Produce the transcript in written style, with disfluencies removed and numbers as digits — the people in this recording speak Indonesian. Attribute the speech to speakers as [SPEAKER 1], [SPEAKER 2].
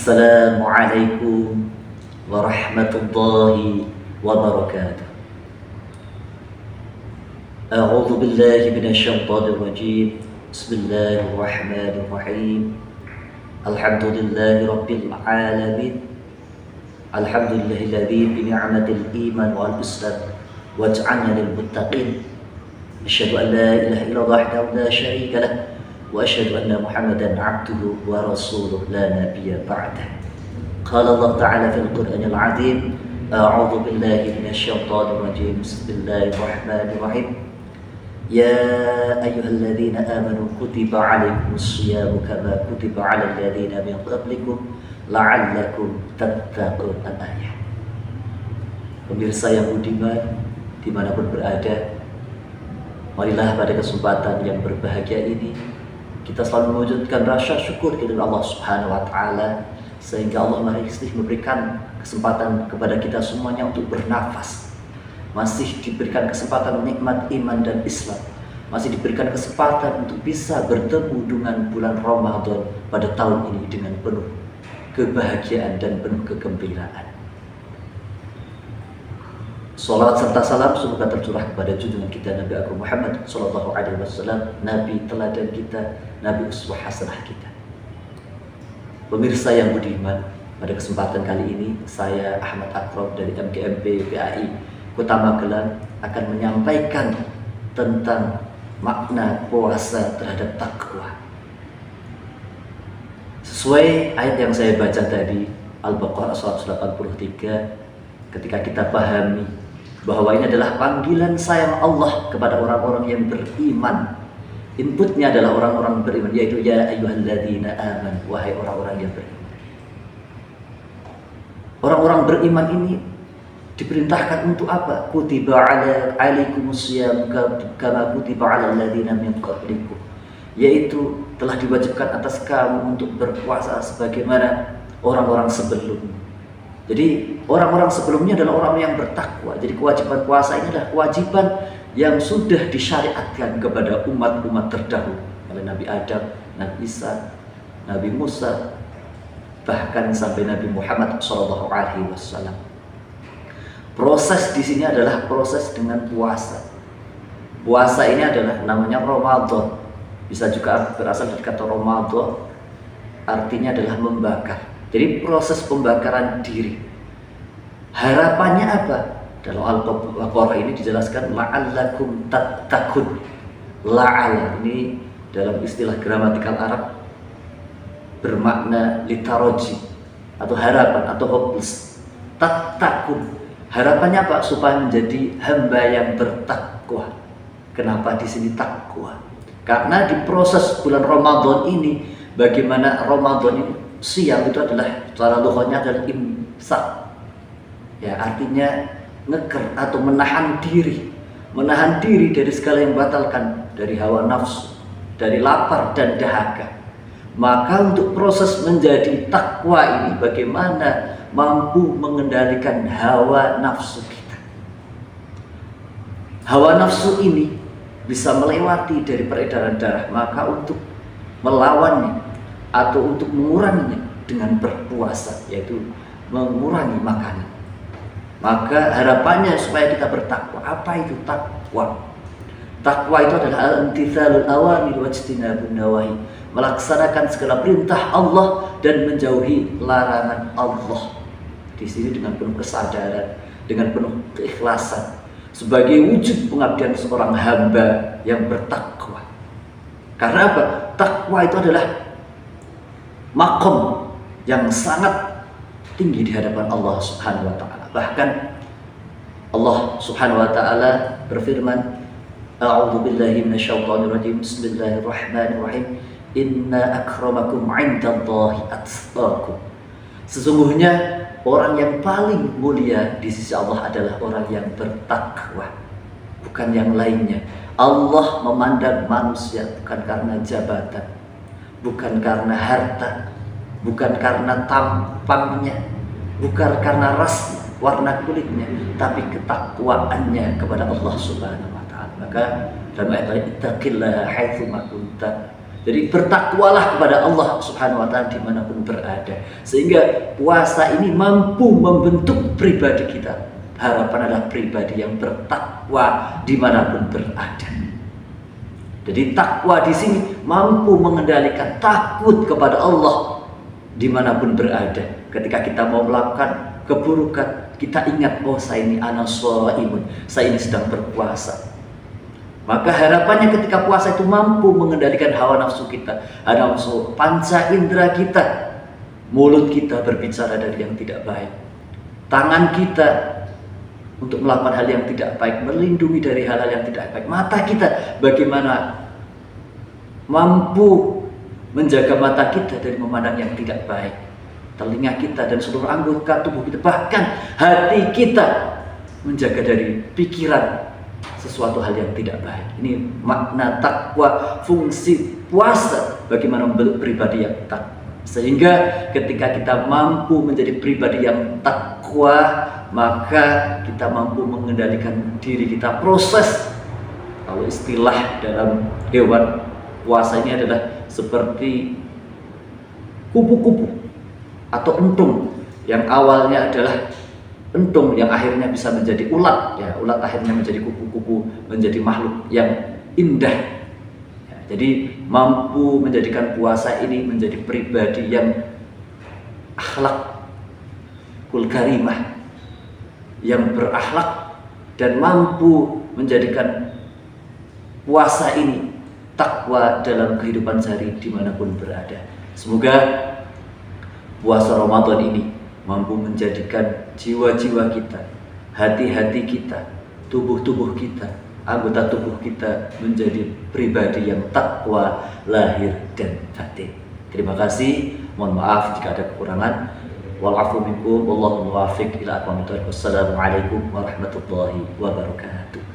[SPEAKER 1] Assalamualaikum warahmatullahi wabarakatuh. A'udzu billahi minasyaitonir rajim. Bismillahirrahmanirrahim. Alhamdulillahi rabbil alamin. Alhamdulillahilladzi bi ni'matil iman wal islam waj'alna lil muttaqin. Asyhadu an la ilaha illallah wahdahu la syarika lah wa asyhadu anna Muhammadan 'abduhu wa rasuluhu la nabiyya ba'dah. Qala Allah ta'ala fil Qur'anil 'azim. A'udzu billahi minasyaitonir rajim. Bismillahirrahmanirrahim. Ya ayyuhalladzina amanu kutiba 'alaikumus syiyamu kama kutiba 'alal ladzina min qablikum la'allakum tattaqun. Al-ayat. Pemirsa yang budiman dimanapun berada, marilah pada kesempatan yang berbahagia ini kita selalu mewujudkan rasa syukur kepada Allah Subhanahu wa Ta'ala, sehingga Allah masih memberikan kesempatan kepada kita semuanya untuk bernafas, masih diberikan kesempatan nikmat iman dan Islam, masih diberikan kesempatan untuk bisa bertemu dengan bulan Ramadan pada tahun ini dengan penuh kebahagiaan dan penuh kegembiraan. Salawat serta salam semoga tercurah kepada junjungan kita Nabi Agung Muhammad Sallallahu Alaihi Wasallam, Nabi teladan kita, Nabi uswah hasanah kita. Pemirsa yang budiman, pada kesempatan kali ini saya Ahmad Akram dari MGMP PAI Kota Magelang akan menyampaikan tentang makna puasa terhadap takwa. Sesuai ayat yang saya baca tadi, Al-Baqarah 183, ketika kita pahami bahwa ini adalah panggilan sayang Allah kepada orang-orang yang beriman. Inputnya adalah orang-orang beriman, yaitu ya ayyuhalladzina amanu, wahai orang-orang yang beriman. Orang-orang beriman ini diperintahkan untuk apa? Kutiba alaikumus syiyam kama kutiba alal ladzina min qablikum, yaitu telah diwajibkan atas kamu untuk berpuasa sebagaimana orang-orang sebelumnya. Jadi orang-orang sebelumnya adalah orang yang bertakwa. Jadi kewajiban puasa ini adalah kewajiban yang sudah disyariatkan kepada umat-umat terdahulu oleh Nabi Adam, Nabi Isa, Nabi Musa, bahkan sampai Nabi Muhammad SAW. Proses di sini adalah proses dengan puasa. Puasa ini adalah namanya Ramadan. Bisa juga berasal dari kata Ramadan, artinya adalah membakar. Jadi proses pembakaran diri. Harapannya apa? Dalam Al-Baqarah ini dijelaskan la'allakum tattaqun. La'ala ini dalam istilah gramatikal Arab bermakna litaraji atau harapan atau hopeless. Tattaqun. Harapannya apa? Supaya menjadi hamba yang bertakwa. Kenapa di sini takwa? Karena di proses bulan Ramadan ini, bagaimana Ramadan ini siang itu adalah cara lughahnya adalah imsak, ya artinya ngeker atau menahan diri dari segala yang batalkan, dari hawa nafsu, dari lapar dan dahaga. Maka untuk proses menjadi takwa ini bagaimana mampu mengendalikan hawa nafsu kita. Hawa nafsu ini bisa melewati dari peredaran darah, maka untuk melawannya atau untuk menguranginya dengan berpuasa, yaitu mengurangi makanan. Maka harapannya supaya kita bertakwa. Apa itu takwa? Takwa itu adalah al-imtitsalul awamir wajtinabun nawahi, melaksanakan segala perintah Allah dan menjauhi larangan Allah. Di sini dengan penuh kesadaran, dengan penuh keikhlasan, sebagai wujud pengabdian seorang hamba yang bertakwa. Karena apa? Takwa itu adalah makom yang sangat tinggi di hadapan Allah Subhanahu wa Ta'ala. Bahkan Allah Subhanahu wa Ta'ala berfirman, A'udzu billahi minasyaitonir rajim. Bismillahirrahmanirrahim. Inna akramakum 'indallahi atqakum. Sesungguhnya orang yang paling mulia di sisi Allah adalah orang yang bertakwa, bukan yang lainnya. Allah memandang manusia bukan karena jabatan, bukan karena harta, bukan karena tampangnya, bukan karena ras warna kulitnya, tapi ketakwaannya kepada Allah Subhanahu wa Ta'ala. Maka dalam ayat lain, ittaqillaha haitsu ma kunta, Jadi bertakwalah kepada Allah Subhanahu wa Ta'ala dimanapun berada, sehingga puasa ini mampu membentuk pribadi kita. Harapan adalah pribadi yang bertakwa dimanapun berada. Jadi takwa di sini mampu mengendalikan takut kepada Allah dimanapun berada. Ketika kita mau melakukan keburukan, kita ingat, oh saya ini ana shaimun, saya ini sedang berpuasa. Maka harapannya ketika puasa itu mampu mengendalikan hawa nafsu kita, hawa nafsu panca indera kita. Mulut kita berbicara dari yang tidak baik, tangan kita untuk melakukan hal yang tidak baik, melindungi dari hal-hal yang tidak baik. Mata kita bagaimana mampu menjaga mata kita dari memandang yang tidak baik. Telinga kita dan seluruh anggota tubuh kita, bahkan hati kita menjaga dari pikiran sesuatu hal yang tidak baik. Ini makna takwa, fungsi puasa bagaimana membentuk pribadi yang takwa. Sehingga ketika kita mampu menjadi pribadi yang takwa, maka kita mampu mengendalikan diri kita. Proses, kalau istilah dalam hewan, puasa ini adalah seperti kupu-kupu atau entung, yang awalnya adalah entung yang akhirnya bisa menjadi ulat, ya ulat akhirnya menjadi kupu-kupu, menjadi makhluk yang indah. Ya, jadi mampu menjadikan puasa ini menjadi pribadi yang akhlakul karimah, yang berakhlak, dan mampu menjadikan puasa ini takwa dalam kehidupan sehari dimanapun berada. Semoga puasa Ramadan ini mampu menjadikan jiwa-jiwa kita, hati-hati kita, tubuh-tubuh kita, anggota tubuh kita menjadi pribadi yang takwa lahir dan batin. Terima kasih, mohon maaf jika ada kekurangan. Wal-'afwu minkum, wallahu muwaffiq ila aqwamit thoriq. Wassalamualaikum warahmatullahi wabarakatuh.